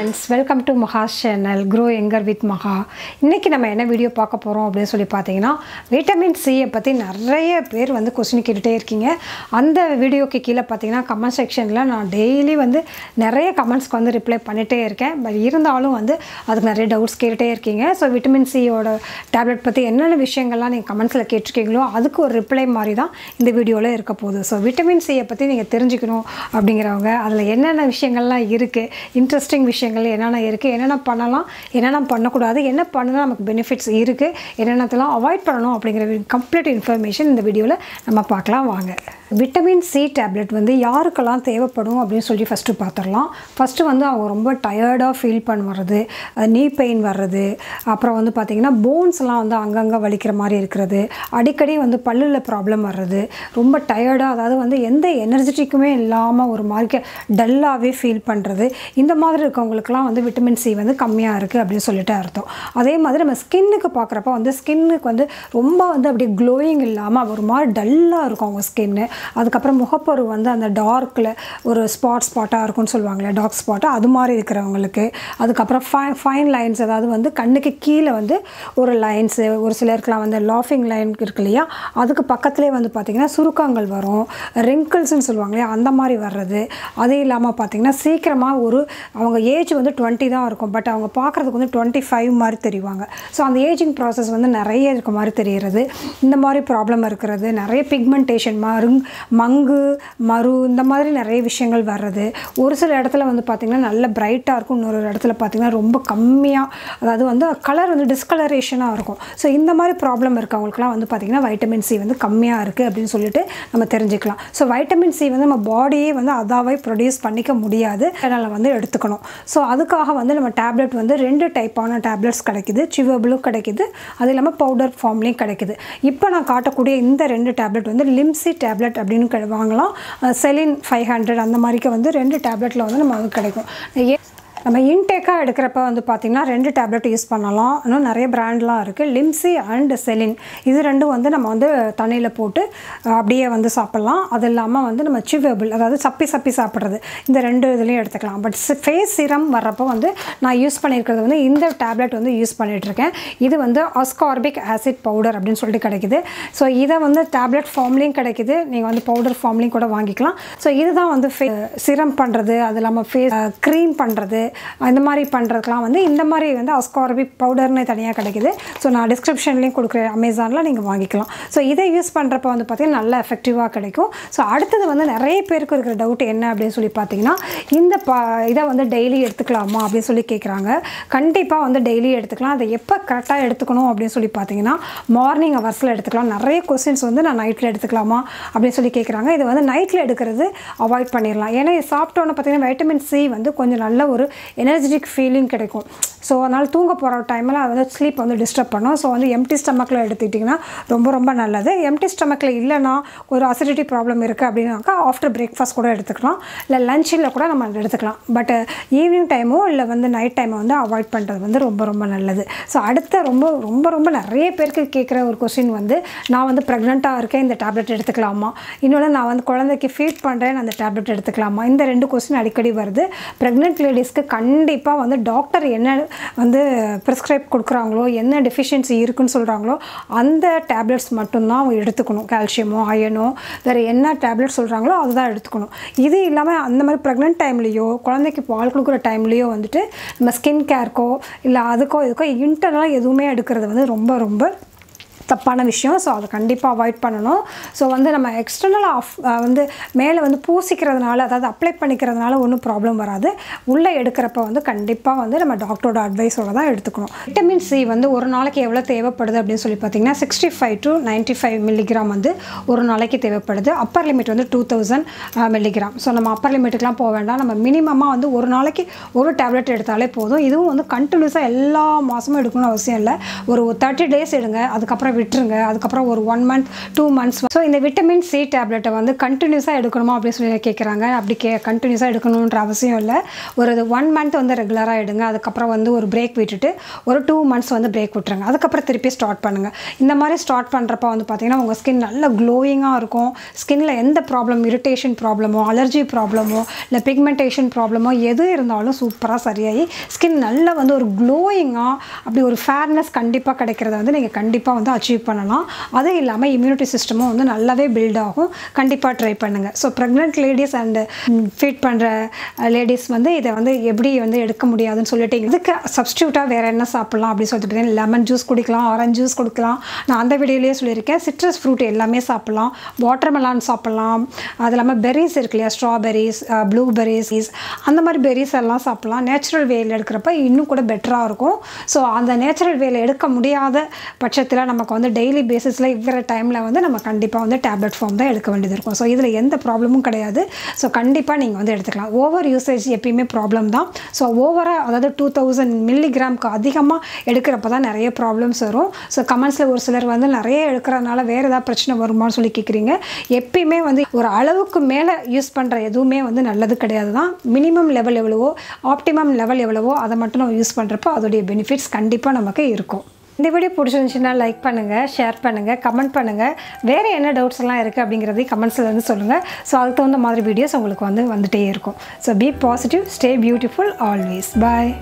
friends, welcome to MAHA's channel Grow Younger with MAHA. இன்னைக்கு நம்ம என்ன வீடியோ பார்க்க போறோம் அப்படினு சொல்லி பாத்தீங்கன்னா விட்டமின் C பத்தி நிறைய பேர் வந்து क्वेश्चन கேட்டுட்டே இருக்கீங்க. அந்த வீடியோக்கு கீழ பாத்தீங்கன்னா கமெண்ட் செக்ஷன்ல நான் டெய்லி வந்து நிறைய கமெண்ட்ஸ்க்கு வந்து ரிப்ளை பண்ணிட்டே இருக்கேன். பட் இருந்தாலும் வந்து அதுக்கு நிறைய டவுட்ஸ் கேட்டுட்டே இருக்கீங்க. சோ விட்டமின் C ஓட டேப்லெட் பத்தி என்னென்ன விஷயங்கள்லாம் நீங்க கமெண்ட்ஸ்ல கேட்டிருக்கீங்களோ அதுக்கு ஒரு ரிப்ளை மாதிரி தான் இந்த வீடியோல இருக்க போகுது. சோ விட்டமின் C பத்தி நீங்க தெரிஞ்சுக்கணும் அப்படிங்கறவங்க அதுல என்னென்ன விஷயங்கள்லாம் இருக்கு, இன்ட்ரஸ்டிங் விஷயங்கள் என்னென்ன இருக்கு, என்னென்ன பண்ணலாம், என்னென்ன பண்ணக்கூடாது, என்ன பண்ணா நமக்கு பெனிஃபிட்ஸ் இருக்கு, என்னென்னதெல்லாம் அவாய்ட் பண்ணணும் அப்படிங்கிற கம்ப்ளீட் இன்ஃபர்மேஷன் இந்த வீடியோல நம்ம பார்க்கலாம் வாங்க. விட்டமின் C டேப்லெட் வந்து யாருக்கெல்லாம் தேவைப்படும் அப்படின்னு சொல்லி ஃபஸ்ட்டு பார்த்துடலாம். ஃபஸ்ட்டு வந்து அவங்க ரொம்ப டயர்டாக ஃபீல் பண்ணுறது, நீ பெயின் வர்றது, அப்புறம் வந்து பார்த்திங்கன்னா போன்ஸ்லாம் வந்து அங்கங்கே வலிக்கிற மாதிரி இருக்கிறது, அடிக்கடி வந்து பல்லில் ப்ராப்ளம் வர்றது, ரொம்ப டயர்டாக அதாவது வந்து எந்த எனர்ஜெட்டிக்குமே இல்லாமல் ஒரு மாதிரி டல்லாகவே ஃபீல் பண்ணுறது, இந்த மாதிரி இருக்கவங்களுக்குலாம் வந்து விட்டமின் C வந்து கம்மியாக இருக்குது அப்படின்னு சொல்லிட்டு அர்த்தம். அதே மாதிரி நம்ம ஸ்கின்னுக்கு பார்க்குறப்ப வந்து ஸ்கின்னுக்கு வந்து ரொம்ப வந்து அப்படியே க்ளோயிங் இல்லாமல் ஒரு மாதிரி டல்லாக இருக்கும் அவங்க ஸ்கின்னு. அதுக்கப்புறம் முகப்பொரு வந்து அந்த டார்க்கில் ஒரு ஸ்பாட்டாக இருக்கும்னு சொல்லுவாங்களே, டார்க் ஸ்பாட்டாக அது மாதிரி இருக்கிறவங்களுக்கு. அதுக்கப்புறம் ஃபைன் லைன்ஸ், அதாவது வந்து கண்ணுக்கு கீழே வந்து ஒரு லைன்ஸு, ஒரு சிலருக்குலாம் வந்து லாஃபிங் லைன் இருக்கு இல்லையா, அதுக்கு பக்கத்துலேயே வந்து பார்த்திங்கன்னா சுருக்கங்கள் வரும், ரிங்கிள்ஸ்ன்னு சொல்லுவாங்க இல்லையா, அந்த மாதிரி வர்றது. அது இல்லாமல் பார்த்திங்கன்னா சீக்கிரமாக அவங்க ஏஜ் வந்து 20 தான் இருக்கும், பட் அவங்க பார்க்குறதுக்கு வந்து 25 மாதிரி தெரிவாங்க. ஸோ அந்த ஏஜிங் ப்ராசஸ் வந்து நிறைய இருக்க மாதிரி தெரிகிறது. இந்த மாதிரி ப்ராப்ளம் இருக்கிறது, நிறைய பிக்மெண்டேஷன் மங்கு மரு இந்த மாதிரி நிறைய விஷயங்கள் வர்றது. ஒரு சில இடத்துல வந்து பார்த்திங்கன்னா நல்ல பிரைட்டாக இருக்கும், இன்னொரு இடத்துல பார்த்திங்கன்னா ரொம்ப கம்மியாக, அதாவது வந்து கலர் வந்து டிஸ்கலரேஷனாக இருக்கும். ஸோ இந்த மாதிரி ப்ராப்ளம் இருக்கவங்களுக்குலாம் வந்து பார்த்திங்கன்னா வைட்டமின் C வந்து கம்மியாக இருக்குது அப்படின்னு சொல்லிட்டு நம்ம தெரிஞ்சுக்கலாம். ஸோ வைட்டமின் C வந்து நம்ம பாடியே வந்து அதாவே ப்ரொடியூஸ் பண்ணிக்க முடியாது, அதனால் வந்து எடுத்துக்கணும். ஸோ அதுக்காக வந்து நம்ம டேப்லெட் வந்து 2 டைப்பான டேப்லெட்ஸ் கிடைக்குது, சிவபிளும் கிடைக்குது, அது இல்லாமல் பவுடர் ஃபார்ம்லேயும் கிடைக்குது. இப்போ நான் காட்டக்கூடிய இந்த 2 டேப்லெட் வந்து LIMCEE டேப்லெட் அப்படின்னு வாங்கலாம். celin 500 அந்த மாதிரிக்கு வந்து 2 டேப்லெட்டில் வந்து நம்ம வந்து கிடைக்கும். நம்ம இன்டேக்காக எடுக்கிறப்ப வந்து பார்த்திங்கன்னா 2 டேப்லெட் யூஸ் பண்ணலாம். இன்னும் நிறைய பிராண்ட்லாம் இருக்குது, LIMCEE அண்ட் celin. இது ரெண்டும் வந்து நம்ம வந்து தண்ணியில் போட்டு அப்படியே வந்து சாப்பிட்லாம். அது இல்லாமல் வந்து நம்ம சிவபிள், அதாவது சப்பி சாப்பிட்றது, இந்த 2 இதுலேயும் எடுத்துக்கலாம். பட் ஃபேஸ் சிரம் வர்றப்போ வந்து நான் யூஸ் பண்ணியிருக்கிறது வந்து இந்த டேப்லெட் வந்து யூஸ் பண்ணிகிட்ருக்கேன். இது வந்து அஸ்கார்பிக் ஆசிட் பவுடர் அப்படின்னு சொல்லிட்டு கிடைக்குது. ஸோ இதை வந்து டேப்லெட் ஃபார்ம்லேயும் கிடைக்குது, நீங்கள் வந்து பவுடர் ஃபார்ம்லேயும் கூட வாங்கிக்கலாம். ஸோ இதுதான் வந்து சிரம் பண்ணுறது, அது இல்லாமல் ஃபேஸ் க்ரீம் பண்ணுறது, இந்த மாதிரி பண்ணுறதுக்கெலாம் வந்து இந்த மாதிரி வந்து அஸ்கார்பிக் பவுடர்னு தனியாக கிடைக்குது. ஸோ நான் டிஸ்கிரிப்ஷன்லேயும் கொடுக்குறேன், அமேசானில் நீங்கள் வாங்கிக்கலாம். ஸோ இதை யூஸ் பண்ணுறப்ப வந்து பார்த்திங்கன்னா நல்லா எஃபெக்டிவாக கிடைக்கும். ஸோ அடுத்தது வந்து நிறைய பேருக்கு இருக்கிற டவுட் என்ன அப்படின்னு சொல்லி பார்த்தீங்கன்னா, இந்த இதை வந்து டெய்லி எடுத்துக்கலாமா அப்படின்னு சொல்லி கேட்குறாங்க. கண்டிப்பாக வந்து டெய்லி எடுத்துக்கலாம். அதை எப்போ கரெக்டாக எடுத்துக்கணும் அப்படின்னு சொல்லி பார்த்தீங்கன்னா மார்னிங் ஹவர்ஸில் எடுத்துக்கலாம். நிறைய கொஸ்டின்ஸ் வந்து நான் நைட்டில் எடுத்துக்கலாமா அப்படின்னு சொல்லி கேட்குறாங்க. இது வந்து நைட்டில் எடுக்கிறது அவாய்ட் பண்ணிடலாம். ஏன்னா இது சாப்பிட்டோன்னு பார்த்தீங்கன்னா வைட்டமின் C வந்து கொஞ்சம் நல்ல ஒரு எனர்ஜெட்டிக் ஃபீலிங் கிடைக்கும். ஸோ அதனால் தூங்க போகிற டைமில் அது வந்து ஸ்லீப் வந்து டிஸ்டர்ப் பண்ணும். ஸோ வந்து எம்டி ஸ்டமக்கில் எடுத்துக்கிட்டிங்கன்னா ரொம்ப நல்லது. எம்டி ஸ்டமக்கில் இல்லைனா ஒரு அசிடிட்டி ப்ராப்ளம் இருக்குது அப்படின்னாக்கா ஆஃப்டர் பிரேக்ஃபாஸ்ட் கூட எடுத்துக்கலாம், இல்லை லஞ்சில் கூட நம்ம எடுத்துக்கலாம். பட் ஈவினிங் டைமோ இல்லை வந்து நைட் டைமோ வந்து அவாய்ட் பண்ணுறது வந்து ரொம்ப நல்லது. ஸோ அடுத்த ரொம்ப நிறைய பேருக்கு கேட்குற ஒரு கொஸ்டின் வந்து, நான் வந்து ப்ரெக்னெண்ட்டாக இருக்கேன், இந்த டேப்லெட் எடுத்துக்கலாமா, இன்னொன்று நான் வந்து குழந்தைக்கு ஃபீட் பண்ணுறேன், அந்த டேப்லெட் எடுத்துக்கலாமா, இந்த 2 கொஸ்டின் அடிக்கடி வருது. ப்ரெக்னென்ட் லேடிஸ்க்கு கண்டிப்பாக வந்து டாக்டர் என்ன வந்து ப்ரிஸ்கிரைப் கொடுக்குறாங்களோ, என்ன டெஃபிஷியன்சி இருக்குன்னு சொல்கிறாங்களோ அந்த டேப்லெட்ஸ் மட்டும்தான் அவங்க எடுத்துக்கணும். கால்சியமோ அயனோ வேறு என்ன டேப்லெட் சொல்கிறாங்களோ அதுதான் எடுத்துக்கணும். இது இல்லாமல் அந்த மாதிரி ப்ரெக்னென்ட் டைம்லேயோ குழந்தைக்கு பால் கொடுக்குற டைம்லேயோ வந்துட்டு நம்ம ஸ்கின் கேருக்கோ இல்லை அதுக்கோ இதுக்கோ இன்டர்னலாக எதுவுமே எடுக்கிறது வந்து ரொம்ப தப்பான விஷயம். ஸோ அதை கண்டிப்பாக அவாய்ட் பண்ணணும். ஸோ வந்து நம்ம எக்ஸ்டர்னலாக வந்து மேலே வந்து பூசிக்கிறதுனால, அதாவது அப்ளை பண்ணிக்கிறதுனால ஒன்றும் ப்ராப்ளம் வராது. உள்ளே எடுக்கிறப்ப வந்து கண்டிப்பாக வந்து நம்ம டாக்டரோட அட்வைஸோடு தான் எடுத்துக்கணும். விட்டமின் C வந்து ஒரு நாளைக்கு எவ்வளோ தேவைப்படுது அப்படின்னு சொல்லி பார்த்தீங்கன்னா 65 to 95 மில்லிகிராம் வந்து ஒரு நாளைக்கு தேவைப்படுது. அப்பர் லிமிட் வந்து 2000 மில்லிகிராம். ஸோ நம்ம அப்பர் லிமிட்டுக்கெலாம் போக வேண்டாம். நம்ம மினிமமாக வந்து ஒரு நாளைக்கு ஒரு டேப்லெட் எடுத்தாலே போதும். இதுவும் வந்து கண்டினியூஸாக எல்லா மாதமும் எடுக்கணும்னு அவசியம் இல்லை. ஒரு 30 days எடுங்க, அதுக்கப்புறம் விட்டுருங்க. அதுக்கப்புறம் ஒரு 1 month 2 months. ஸோ இந்த விட்டமின் சி டேப்லெட்டை வந்து கண்டினியூஸாக எடுக்கணுமா அப்படின்னு சொல்லி கேட்குறாங்க. அப்படி கண்டினியூஸாக எடுக்கணுன்ற அவசியம் இல்லை. ஒரு 1 month வந்து ரெகுலராக எடுங்க. அதுக்கப்புறம் வந்து ஒரு பிரேக் விட்டுட்டு ஒரு 2 months வந்து பிரேக் விட்டுருங்க. அதுக்கப்புறம் திருப்பி ஸ்டார்ட் பண்ணுங்கள். இந்த மாதிரி ஸ்டார்ட் பண்ணுறப்ப வந்து பார்த்திங்கன்னா உங்கள் ஸ்கின் நல்ல க்ளோயிங்காக இருக்கும். ஸ்கின்னில் எந்த ப்ராப்ளம், இரிட்டேஷன் ப்ராப்ளமோ, அலர்ஜி ப்ராப்ளமோ, இல்லை பிக்மெண்டேஷன் ப்ராப்ளமோ எது இருந்தாலும் சூப்பராக சரியாகி ஸ்கின் நல்லா வந்து ஒரு க்ளோயிங்காக அப்படி ஒரு ஃபேர்னஸ் கண்டிப்பாக கிடைக்கிறத வந்து நீங்கள் கண்டிப்பாக வந்து அச்சீவ் பண்ணலாம். அதுவும் இல்லாமல் இம்யூனிட்டி சிஸ்டமும் வந்து நல்லாவே பில்ட் ஆகும். கண்டிப்பாக ட்ரை பண்ணுங்கள். So pregnant ladies and feed பண்ணுற லேடிஸ் வந்து இதை வந்து எப்படி வந்து எடுக்க முடியாதுன்னு சொல்லிட்டு இதுக்கு சப்ஸ்டியூட்டாக வேறு என்ன சாப்பிட்லாம் அப்படின்னு சொல்லிட்டு பார்த்தீங்கன்னா லெமன் ஜூஸ் குடிக்கலாம், ஆரஞ்சு ஜூஸ் கொடுக்கலாம். நான் அந்த வீடியோலேயே சொல்லியிருக்கேன். சிட்ரஸ் ஃப்ரூட் எல்லாமே சாப்பிட்லாம். வாட்டர்மெலான் சாப்பிட்லாம். அது இல்லாமல் பெர்ரிஸ் இருக்கு இல்லையா, ஸ்ட்ராபெரிஸ், ப்ளூபெரிஸ், அந்த மாதிரி பெர்ரிஸ் எல்லாம் சாப்பிட்லாம். நேச்சுரல் வேயில் எடுக்கிறப்ப இன்னும் கூட பெட்டராக இருக்கும். ஸோ அந்த நேச்சுரல் வேயில் எடுக்க முடியாத பட்சத்தில் நமக்கு வந்து டெய்லி பேசிஸில் இருக்கிற டைமில் வந்து நம்ம கண்டிப்பாக வந்து டேப்லெட் ஃபார்ம் தான் எடுக்க வேண்டியது இருக்கும். ஸோ இதில் எந்த ப்ராப்ளமும் கிடையாது. ஸோ கண்டிப்பாக நீங்கள் வந்து எடுத்துக்கலாம். ஓவர் யூசேஜ் எப்பயுமே ப்ராப்ளம் தான். ஸோ ஓவராக அதாவது 2000 மில்லிகிராமுக்கு அதிகமாக எடுக்கிறப்ப தான் நிறைய ப்ராப்ளம்ஸ் வரும். ஸோ கமெண்ட்ஸில் ஒரு சிலர் வந்து நிறைய எடுக்கிறதுனால வேறு ஏதாவது பிரச்சனை வருமானு சொல்லி கேட்குறீங்க. எப்பயுமே வந்து ஒரு அளவுக்கு மேலே யூஸ் பண்ணுற எதுவுமே வந்து நல்லது கிடையாது தான். மினிமம் லெவல் எவ்வளவோ, ஆப்டிமம் லெவல் எவ்வளவோ அதை மட்டும் நம்ம யூஸ் பண்ணுறப்போ அதோடைய பெனிஃபிட்ஸ் கண்டிப்பாக நமக்கு இருக்கும். இந்த வீடியோ பிடிச்சிருந்துச்சுன்னா லைக் பண்ணுங்கள், ஷேர் பண்ணுங்கள், கமெண்ட் பண்ணுங்கள். வேறு என்ன டவுட்ஸ் எல்லாம் இருக்குது அப்படிங்கிறதையும் கமெண்ட்ஸில் வந்து சொல்லுங்கள். ஸோ அதுக்கு தகுந்த மாதிரி வீடியோஸ் உங்களுக்கு வந்துகிட்டே இருக்கும். So be positive, stay beautiful always. Bye.